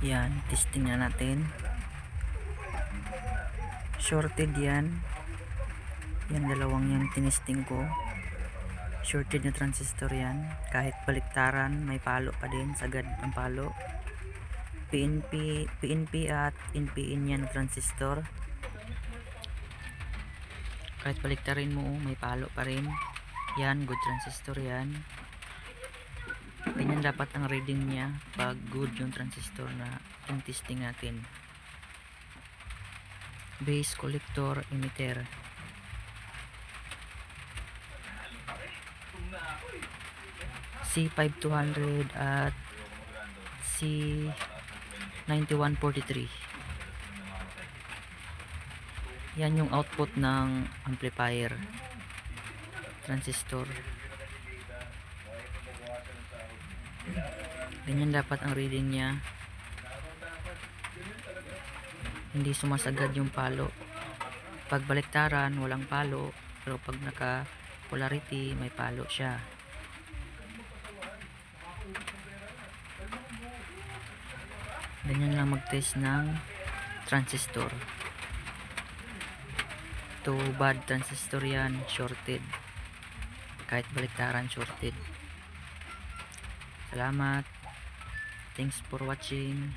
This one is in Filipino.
Yan, testing na natin. Shorted yan. Yan, dalawang yan tinesting ko. Shorted na transistor yan. Kahit baliktaran, may palo pa din. Sagad ang palo. PNP at NPN yan na transistor. Kahit baliktarin mo, may palo pa rin. Yan, good transistor yan. Ganyan dapat ang reading niya pag good yung transistor na testing natin. Base collector emitter. C5200 at C9143. Yan yung output ng amplifier transistor. Ganyan dapat ang reading niya. Hindi sumasagad yung palo. Pag baliktaran, walang palo. Pero pag naka polarity, may palo siya. Ganyan lang mag-test ng transistor. To bad transistor yan, shorted. Kahit baliktaran, shorted. Salamat. Thanks for watching.